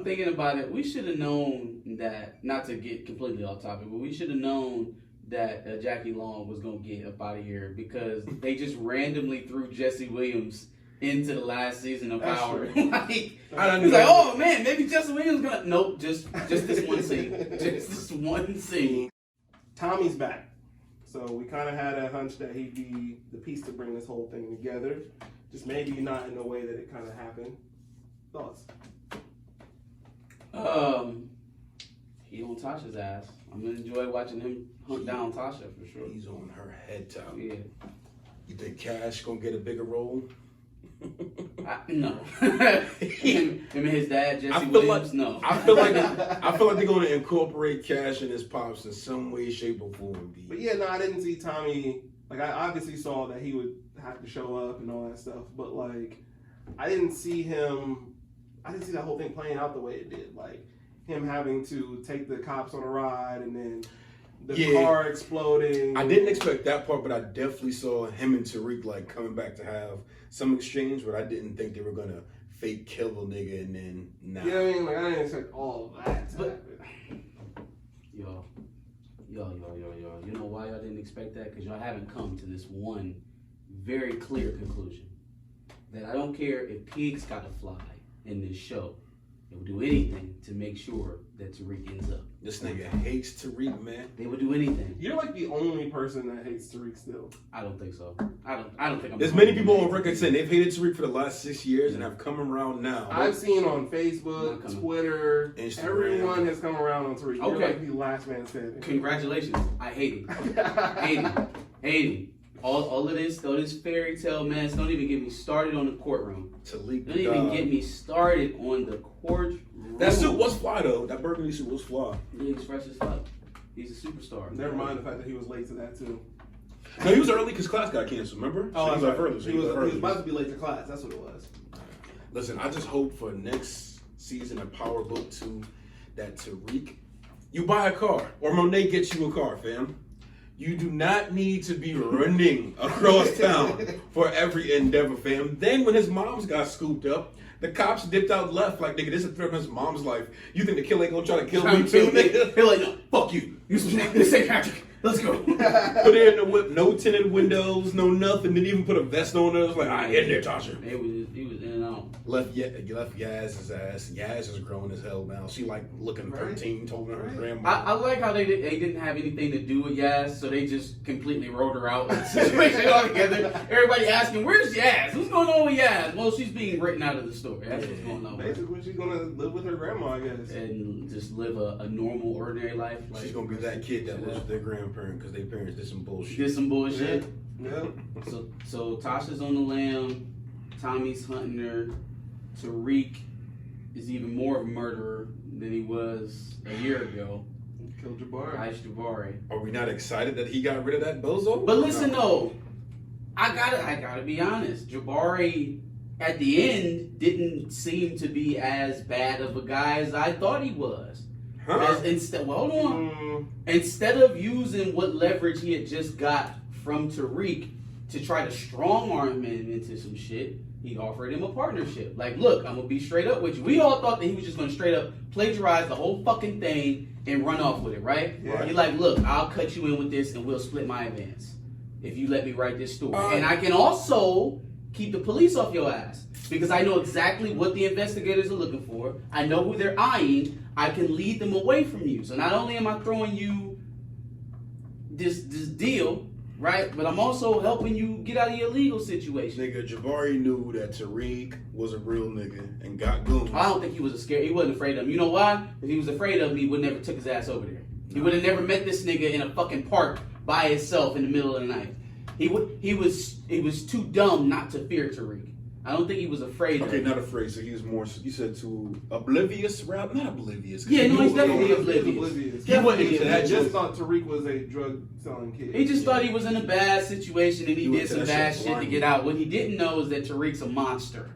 thinking about it, we should have known that, not to get completely off topic, but we should have known that Jackie Long was going to get up out of here because they just randomly threw Jesse Williams into the last season of Power. Like, he's like, oh man, maybe Jesse Williams gonna. Nope, just this one scene. Just this one scene. Tommy's back. So we kind of had a hunch that he'd be the piece to bring this whole thing together. Just maybe not in the way that it kind of happened. Thoughts? He on Tasha's ass. I'm gonna enjoy watching him hunt down Tasha for sure. He's on her head top. Yeah. You think Cash gonna get a bigger role? No. him and his dad, Jesse Williams, no. I feel like they're gonna incorporate Cash and his pops in some way, shape, or form. But yeah, no, I didn't see Tommy. Like, I obviously saw that he would have to show up and all that stuff, but like, I didn't see that whole thing playing out the way it did. Like, him having to take the cops on a ride and then the car exploding. I didn't expect that part, but I definitely saw him and Tariq like coming back to have some exchange, but I didn't think they were gonna fake kill a nigga and then nah. You know what I mean? Like, I didn't expect all of that to happen. Yo. You know why y'all didn't expect that? Because y'all haven't come to this one very clear conclusion. That I don't care if pigs gotta fly in this show. They would do anything to make sure that Tariq ends up. This nigga hates Tariq, man. They would do anything. You're like the only person that hates Tariq still. I don't think so. I don't think I'm. There's many people on record saying they've hated Tariq for the last 6 years and have come around now. I've seen on Facebook, Twitter, Instagram. Everyone has come around on Tariq. Okay. You're like the last man standing. Congratulations. I hate it. Hate it. All of this fairy tale mess. Don't even get me started on the courtroom. Tariq, Don't even get me started on the courtroom. That suit was fly though. That burgundy suit was fly. Yeah, he's fresh as fuck. He's a superstar. Never mind the fact that he was late to that too. No, he was early because class got canceled. Remember? Oh, so he was right. early. So he was about to be late to class. That's what it was. Listen, I just hope for next season of Power Book 2 that Tariq, you buy a car or Monet gets you a car, fam. You do not need to be running across town for every endeavor, fam. Then when his moms got scooped up, the cops dipped out left like, nigga, this is a threat to his mom's life. You think the killer ain't gonna try to kill me too, nigga? They're like, no, fuck you. This ain't Patrick. Let's go. Put it in the whip, no tinted windows, no nothing. Didn't even put a vest on it. It was like, all right, in there, Tasha. He was in and out. Left Yaz's ass. Yaz is grown as hell now. She like looking 13, told her grandma. I like how they didn't have anything to do with Yaz, so they just completely wrote her out of the situation altogether. Everybody asking, where's Yaz? What's going on with Yaz? Well, she's being written out of the story. That's what's going on. Basically, she's gonna live with her grandma, I guess, and just live a normal, ordinary life. Like, she's gonna be that kid that lives with their grandparent because their parents did some bullshit. Yeah. So Tasha's on the lam. Tommy's hunting her. Tariq is even more of a murderer than he was a year ago. Killed Jabari. Jabari. Are we not excited that he got rid of that bozo? But listen though, I gotta be honest. Jabari at the end didn't seem to be as bad of a guy as I thought he was. Huh? Hold on. Instead of using what leverage he had just got from Tariq to try to strong arm him into some shit, he offered him a partnership. Like, look, I'm gonna be straight up with you. We all thought that he was just gonna straight up plagiarize the whole fucking thing and run off with it, right? Yeah. He's like, look, I'll cut you in with this and we'll split my advance if you let me write this story. And I can also keep the police off your ass because I know exactly what the investigators are looking for. I know who they're eyeing. I can lead them away from you. So not only am I throwing you this deal, right? But I'm also helping you get out of your legal situation. Nigga, Jabari knew that Tariq was a real nigga and got goons. I don't think he was scared. He wasn't afraid of him. You know why? If he was afraid of me, he would never took his ass over there. He would have never met this nigga in a fucking park by himself in the middle of the night. He was too dumb not to fear Tariq. I don't think he was afraid of him. Okay, not afraid. So he was more, you said too oblivious, rap? Not oblivious. Yeah, no, he's definitely oblivious. He just thought Tariq was a drug-selling kid. He just thought he was in a bad situation and he did some bad shit to get out. What he didn't know is that Tariq's a monster.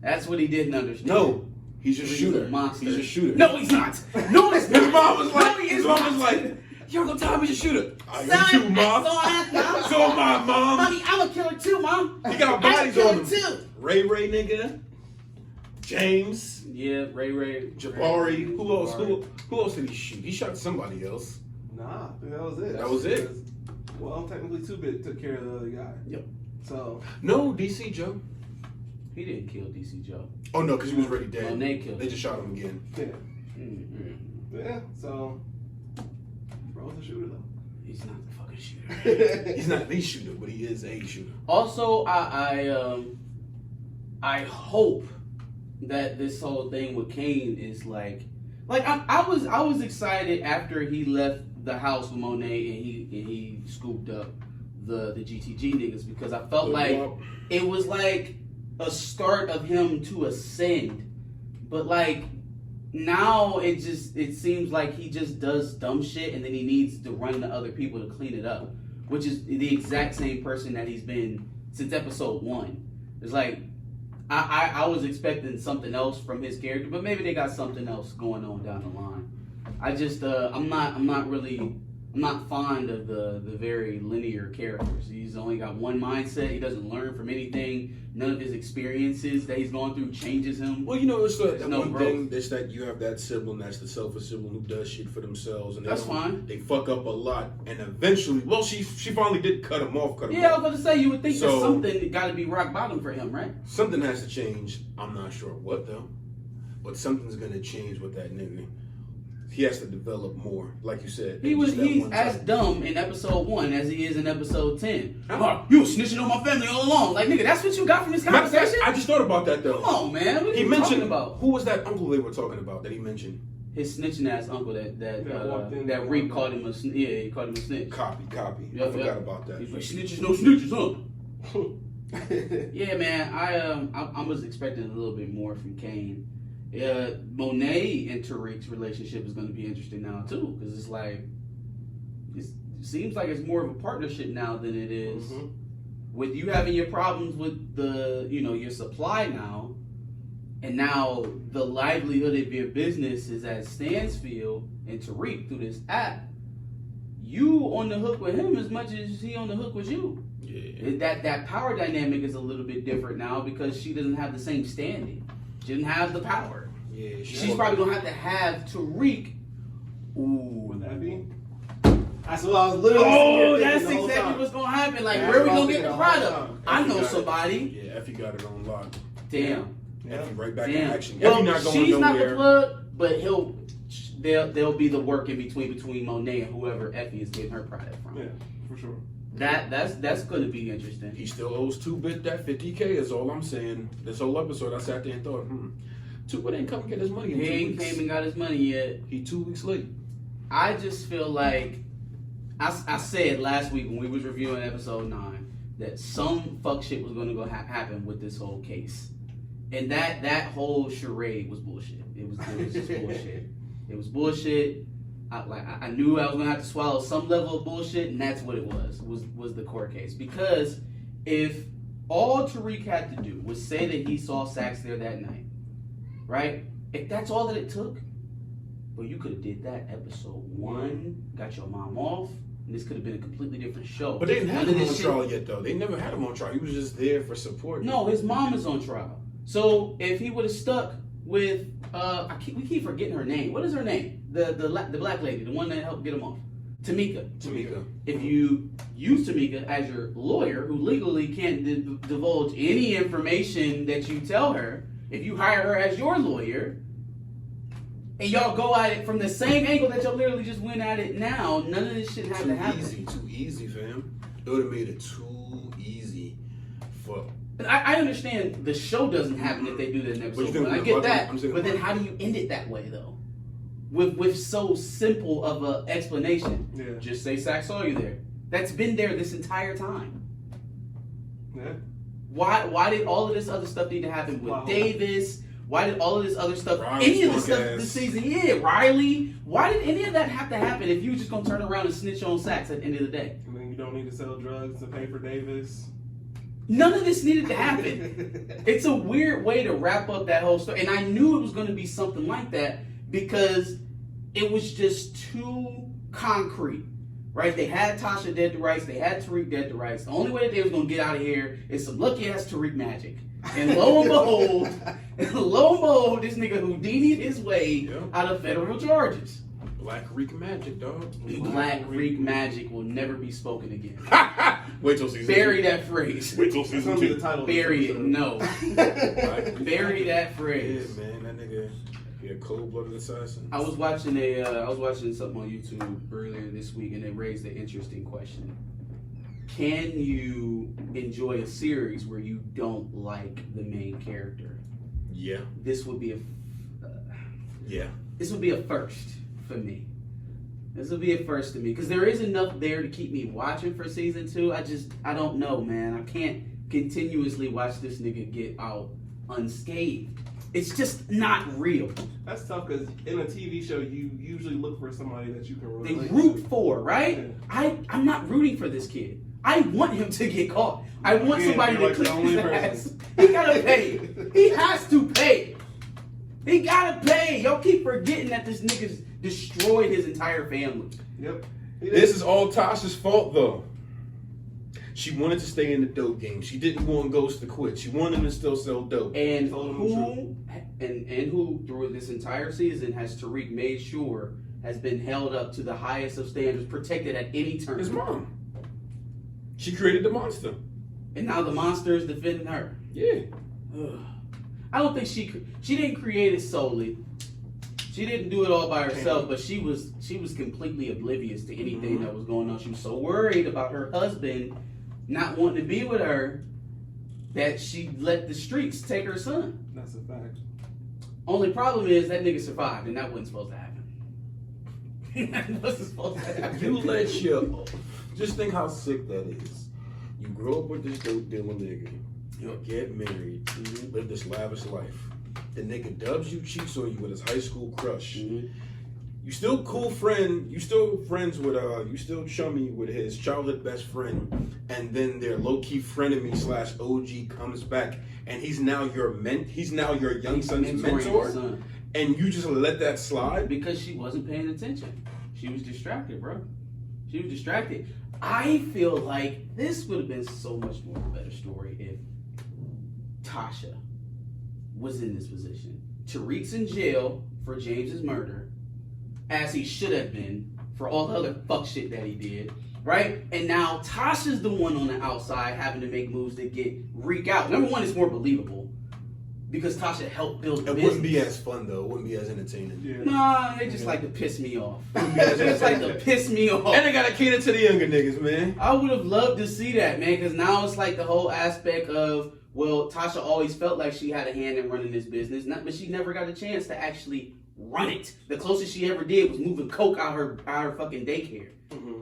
That's what he didn't understand. No, he's a shooter. A monster. He's a shooter. No, he's not. No, he's not. His mom was like, his mom was like, you're gonna tell me he's a shooter. Son, you too, mom. So am I, mom. Mommy, I'm a killer too, mom. He got bodies on him. Too. Ray nigga. James. Yeah, Ray. Jabari. Who else? Jabari. Who else did he shoot? He shot somebody else. Nah, I think that was it. That was it? Well, technically 2-Bit took care of the other guy. Yep. So. No, DC Joe. He didn't kill DC Joe. Oh no, because he was already dead. Monet killed They him. just shot him again. Yeah. Mm-hmm. Yeah. So. Bro's a shooter though. He's not the fucking shooter. He's not the shooter, but he is a shooter. Also, I hope that this whole thing with Kane is like I was excited after he left the house with Monet and he scooped up the GTG niggas because I felt like it was like a start of him to ascend, but like now it seems like he just does dumb shit and then he needs to run to other people to clean it up, which is the exact same person that he's been since episode 1. It's like I was expecting something else from his character, but maybe they got something else going on down the line. I just I'm not fond of the very linear characters. He's only got one mindset. He doesn't learn from anything. None of his experiences that he's going through changes him. Well, you know, it's that no one growth. thing that's that you have that sibling that's the selfish sibling who does shit for themselves, and That's fine. They fuck up a lot, and eventually, well, she finally did cut him off. Yeah, I was going to say, you would think So- there's something got to be rock bottom for him, right? Something has to change. I'm not sure what though, but something's gonna change with that nigga. He has to develop more, like you said. He's as dumb in episode 1 as he is in episode 10. You were snitching on my family all along. Like, nigga, that's what you got from this conversation? I just thought about that though. Come on, man. What are He you mentioned talking about? who was that uncle they were talking about that he mentioned? His snitching ass uncle walked in. that Reek called him a he called him a snitch. Copy. Yep, I forgot about that. He's like, snitches, no snitches, huh? Yeah, man. I was expecting a little bit more from Kane. Monet and Tariq's relationship is going to be interesting now too, because it's like it seems like it's more of a partnership now than it is with you having your problems with your supply now, and now the livelihood of your business is at Stansfield and Tariq through this app. You on the hook with him as much as he on the hook with you. Yeah. That power dynamic is a little bit different now because she doesn't have the same standing. She doesn't have the power. Yeah, She's probably gonna have Tariq. Would that be? That's what I was literally That's the whole exactly time. what's gonna happen. Like, That's where we what I gonna was get the thinking the whole product? time. I know Effie got somebody. Yeah, Effie got it on lock. Damn. Yeah. Effie right back in Damn. action. Well, Effie not going she's not the nowhere. plug, but there'll be the work in between Monet and whoever Effie is getting her product from. Yeah, for sure. That's gonna be interesting. He still owes 2-Bit that $50K is all I'm saying. This whole episode I sat there and thought, 2-Bit ain't come and get his money in He 2 ain't weeks. came and got his money yet. He 2 weeks late. I just feel like I said last week when we was reviewing episode 9 that some fuck shit was going to go happen with this whole case, and that whole charade was bullshit. It was just bullshit. It was bullshit. I knew I was going to have to swallow some level of bullshit, and that's what it was the court case. Because if all Tariq had to do was say that he saw Sax there that night, right? If that's all that it took, well, you could have did that episode 1, got your mom off, and this could have been a completely different show. But they didn't have None him of on this trial yet, though. They never had him on trial. He was just there for support. No, his mom is on trial. So if he would have stuck with, we keep forgetting her name. What is her name? The black lady, the one that helped get him off. Tamika. If you use Tamika as your lawyer, who legally can't divulge any information that you tell her, if you hire her as your lawyer, and y'all go at it from the same angle that y'all literally just went at it now, none of this shit had to happen. Too easy, fam. It would have made it too easy for. I understand the show doesn't happen if they do that in episode 1. I get that. But then how do you end it that way, though? With so simple of a explanation. Yeah. Just say Sax saw you there. That's been there this entire time. Yeah. Why did all of this other stuff need to happen with Davis? Why did all of this other stuff, Riley's any of this stuff punk this ass. season, Riley, why did any of that have to happen if you were just going to turn around and snitch on Sax at the end of the day? And then you don't need to sell drugs to pay for Davis. None of this needed to happen. It's a weird way to wrap up that whole story. And I knew it was going to be something like that because it was just too concrete, right? They had Tasha dead to rights. They had Tariq dead to rights. The only way that they was going to get out of here is some lucky-ass Tariq magic. And lo and behold, this nigga Houdini'd his way out of federal charges. Black Reek magic, dog. Black Reek magic will never be spoken again. Wait till season Bury 2. that phrase. Wait till That's season gonna be 2. the title. Bury it. No. Bury that Yeah, phrase. man, that nigga, he a cold-blooded assassin. I was watching something on YouTube earlier this week, and it raised an interesting question. Can you enjoy a series where you don't like the main character? Yeah. This would be a first for me. This will be a first to me because there is enough there to keep me watching for season 2. I don't know, man. I can't continuously watch this nigga get out unscathed. It's just not real. That's tough because in a TV show, you usually look for somebody that you can They relate root to. for, right? I'm not rooting for this kid. I want him to get caught. I want somebody you're to like the clip only his person. ass. He gotta pay. He has to pay. He gotta pay. Y'all keep forgetting that this nigga's destroyed his entire family. Yep. This is all Tasha's fault, though. She wanted to stay in the dope game. She didn't want Ghost to quit. She wanted him to still sell dope. And Told him who through this entire season has Tariq made sure has been held up to the highest of standards, protected at any turn. His mom. She created the monster. And now the monster is defending her. Yeah. Ugh. I don't think she didn't create it solely. She didn't do it all by herself, but she was completely oblivious to anything that was going on. She was so worried about her husband not wanting to be with her that she let the streets take her son. That's a fact. Only problem is that nigga survived, and that wasn't supposed to happen. That wasn't supposed to happen. You let your... Just think how sick that is. You grow up with this dope dealing nigga. You get married. Live this lavish life. The nigga dubs you, cheats on you with his high school crush. You still cool friend. You still friends with you still chummy with his childhood best friend, and then their low key frenemy / OG comes back, and he's now your young son's Mentoring mentor, his son. and you just let that slide. Because she wasn't paying attention. She was distracted, bro. She was distracted. I feel like this would have been so much more of a better story if Tasha was in this position. Tariq's in jail for James's murder, as he should have been for all the other fuck shit that he did, right? And now Tasha's the one on the outside having to make moves that get Reek out. Number one, it's more believable because Tasha helped build the It business. wouldn't be as fun though. It wouldn't be as entertaining. Yeah. Nah, they just like to piss me off. They just like to piss me off. And they gotta cater to the younger niggas, man. I would have loved to see that, man, because now it's like the whole aspect of, well, Tasha always felt like she had a hand in running this business, but she never got a chance to actually run it. The closest she ever did was moving coke out her fucking daycare.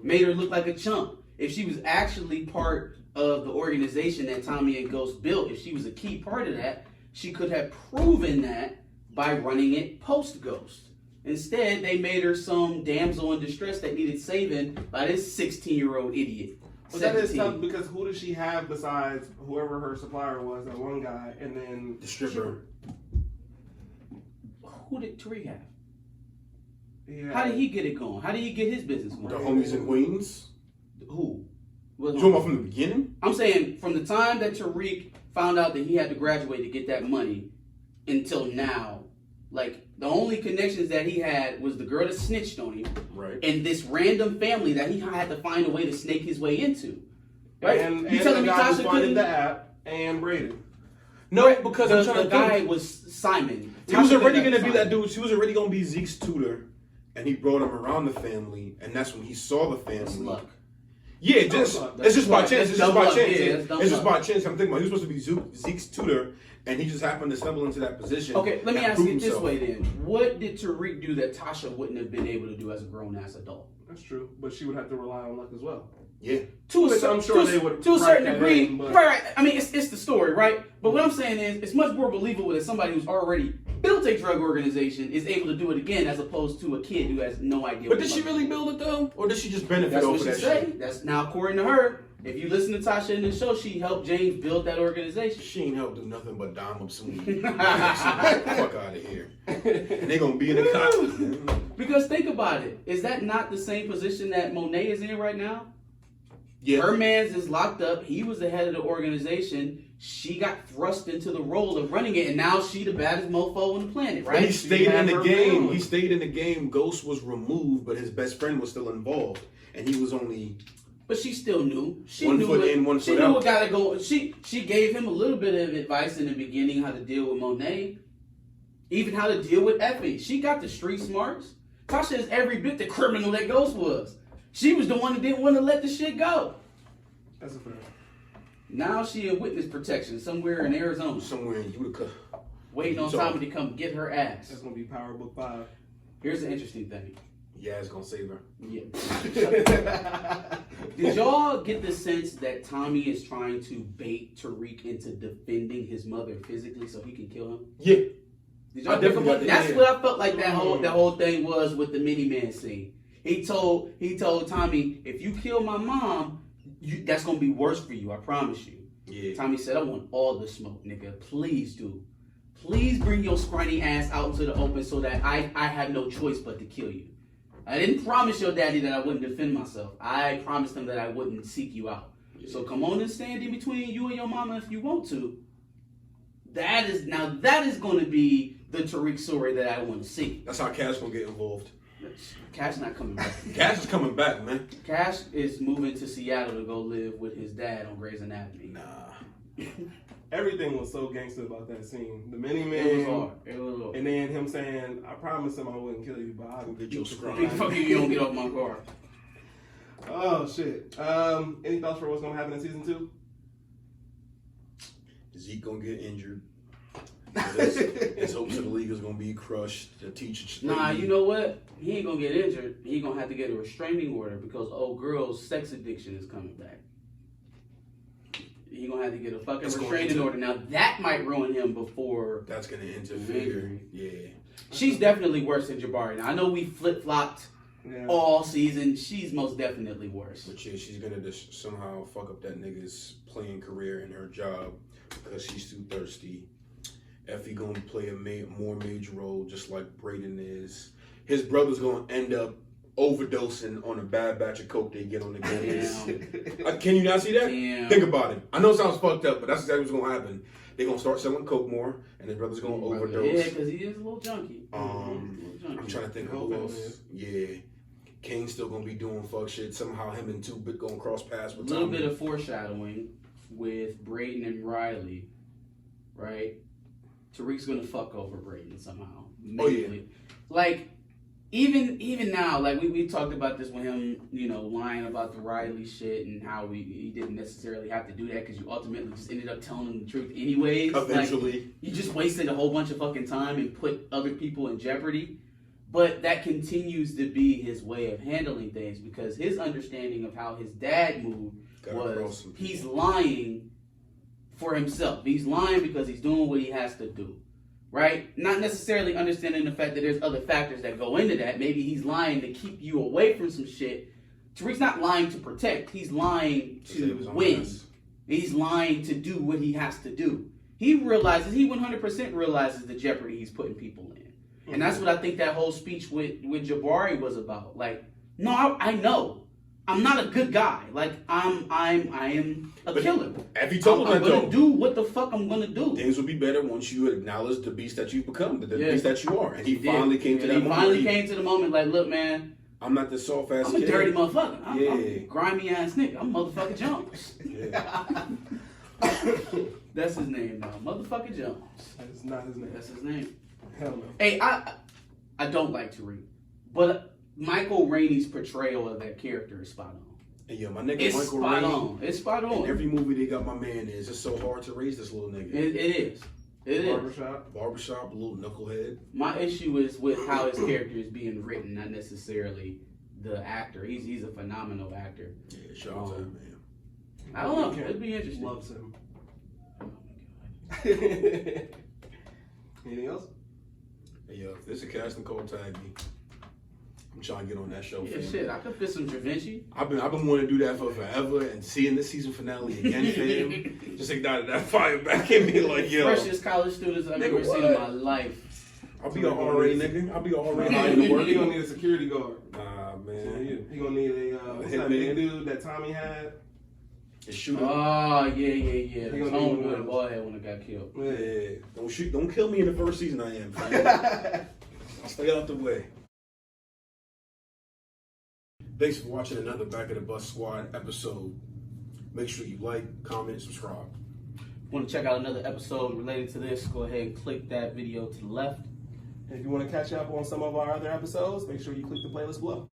Made her look like a chump. If she was actually part of the organization that Tommy and Ghost built, if she was a key part of that, she could have proven that by running it post-Ghost. Instead, they made her some damsel in distress that needed saving by this 16-year-old idiot. But that is tough because who does she have besides whoever her supplier was, that one guy, and then The stripper. Who did Tariq have? Yeah. How did he get it going? How did he get his business The going? homies in Queens. Who? You talking about from the beginning? I'm saying from the time that Tariq found out that he had to graduate to get that money until now, like the only connections that he had was the girl that snitched on him, Right. and this random family that he had to find a way to snake his way into. Right? And you telling the me guy who Tasha funded couldn't? the app and Braden. No, because I'm The trying to guy think. was Simon. He was Tasha already couldn't gonna be that Simon. dude. She was already gonna be Zeke's tutor, and he brought him around the family, and that's when he saw the That's family. luck. Yeah, it's just That's by luck. chance. It's That's just dumb by luck. chance. Yeah, that's dumb It's just luck. by chance. I'm thinking about he was supposed to be Zeke's tutor, and he just happened to stumble into that position. Okay, let me and ask prove it this himself. way then. What did Tariq do that Tasha wouldn't have been able to do as a grown-ass adult? That's true, but she would have to rely on luck as well. Yeah. Which I'm sure they would to a write certain that degree. in, but- Right. I mean, it's the story, right? But what I'm saying is, it's much more believable that somebody who's already built a drug organization is able to do it again, as opposed to a kid who has no idea. But what did she the really fuck build it though, or did she just benefit That's off what of she that say. shit? That's now according to her. If you listen to Tasha in the show, she helped James build that organization. She ain't helped do nothing but dime up some weed. Fuck out of here. And they gonna be in the cops. man. Because think about it, is that not the same position that Monet is in right now? Yeah. Her man's is locked up. He was the head of the organization. she got thrust into the role of running it, and now she the baddest mofo on the planet, But right? he stayed in the game. family. He stayed in the game. Ghost was removed, but his best friend was still involved, and he was only. But she still knew. She One knew foot what, in, one she foot knew out. what gotta go. She gave him a little bit of advice in the beginning how to deal with Monet, even how to deal with Effie. She got the street smarts. Tasha is every bit the criminal that Ghost was. She was the one that didn't want to let the shit go. That's a fair. Now she in witness protection somewhere in Arizona, Somewhere in Utica. waiting on Tommy to come get her ass. That's gonna be Power Book 5. Here's the interesting thing. Yeah, it's gonna save her. Yeah. Did y'all get the sense that Tommy is trying to bait Tariq into defending his mother physically so he can kill him? Yeah. Did y'all I definitely got That's that, what I felt like that whole thing was with the miniman scene. He told Tommy, if you kill my mom, that's gonna be worse for you. I promise you. Yeah. Tommy said, I want all the smoke, nigga. Please do. Please bring your scrawny ass out into the open so that I have no choice but to kill you. I didn't promise your daddy that I wouldn't defend myself. I promised him that I wouldn't seek you out. Yeah. So come on and stand in between you and your mama if you want to. That is going to be the Tariq story that I want to see. That's how Cash gonna get involved. Cash not coming back. Cash is coming back, man. Cash is moving to Seattle to go live with his dad on Grey's Anatomy. Nah. Everything was so gangster about that scene. The mini It was man, hard. It was hard. and then him saying, "I promised him I wouldn't kill you, but I'll Go get your scrum. Fuck you don't get off my car. Oh shit. Any thoughts for what's gonna happen in season 2? Zeke gonna get injured. His hopes of the league is gonna be crushed. The teacher. Nah, you know what? He ain't gonna get injured. He gonna have to get a restraining order because old girl's sex addiction is coming back. He gonna have to get a fucking It's going restraining to. order. Now that might ruin him before. That's gonna interfere. Injury. Yeah. She's definitely worse than Jabari. Now I know we flip flopped Yeah. all season. She's most definitely worse. But yeah, she's gonna just somehow fuck up that nigga's playing career and her job because she's too thirsty. Effie gonna play a more major role, just like Brayden is. His brother's gonna end up overdosing on a bad batch of coke they get on the games. Can you not see that? Damn. Think about it. I know it sounds fucked up, but that's exactly what's gonna happen. They're gonna start selling coke more, and his brother's gonna overdose. Yeah, because he is a little junkie. I'm trying to think of who else. Yeah. Kane's still gonna be doing fuck shit. Somehow him and Two Bit gonna cross paths A with little Tommy. bit of foreshadowing with Brayden and Riley, right? Tariq's gonna fuck over Brayden somehow. Oh, yeah. Maybe. Like, even now, like we talked about this with him, lying about the Riley shit and how he didn't necessarily have to do that because you ultimately just ended up telling him the truth anyways. Eventually. Like, you just wasted a whole bunch of fucking time and put other people in jeopardy. But that continues to be his way of handling things because his understanding of how his dad moved Gotta cross was some he's people. lying for himself. He's lying because he's doing what he has to do. Right? Not necessarily understanding the fact that there's other factors that go into that. Maybe he's lying to keep you away from some shit. Tariq's not lying to protect. He's lying to win. He's lying to do what he has to do. He 100% realizes the jeopardy he's putting people in. And that's what I think that whole speech with Jabari was about. Like, no, I know. I'm not a good guy. Like, I am a killer. Have you told him I'm that gonna though? do what the fuck I'm gonna do. Things will be better once you acknowledge the beast that you've become, the Yeah. beast that you are. And he did. finally came to that He moment. finally came to the moment like, look, man, I'm not this soft ass I'm a kid. dirty motherfucker. I'm Yeah. a grimy ass nigga. I'm motherfucker Jones. Yeah. That's his name now. Motherfucker Jones. That is not his name. That's his name. Hell no. Hey, I don't like Tariq, but Michael Rainey's portrayal of that character is spot on. And yeah, my nigga It's Michael spot Rainey. on. It's spot on. In every movie they got my man is. It's so hard to raise this little nigga. It is. It is. Barbershop. Barbershop, a little knucklehead. My issue is with how his character is being written, not necessarily the actor. He's a phenomenal actor. Yeah, shout out to him, man. I don't know. It'd be interesting. Loves him. Oh my god. Anything else? Hey, yo, if there's a casting call, tag me. I'm trying to get on that show. Yeah, fam. shit. I could fit some Da Vinci. I've been wanting to do that for forever, and seeing this season finale again, fam, just ignited that fire back in me. Like, yo, Freshest college students I've Nigga, ever seen in what? my life. I'll be an RA, nigga. I'll be an RA hiding the work. He gonna need a security guard. Nah, So man. he gonna need a what's that hitman. big dude that Tommy had? and shoot him. Oh, yeah. He The gonna tone be with the one. ball head when it got killed. Yeah, don't kill me in the first season. I am. Fam. I'll stay out the way. Thanks for watching another Back of the Bus Squad episode. Make sure you like, comment, subscribe. Want to check out another episode related to this? Go ahead and click that video to the left. And if you want to catch up on some of our other episodes, make sure you click the playlist below.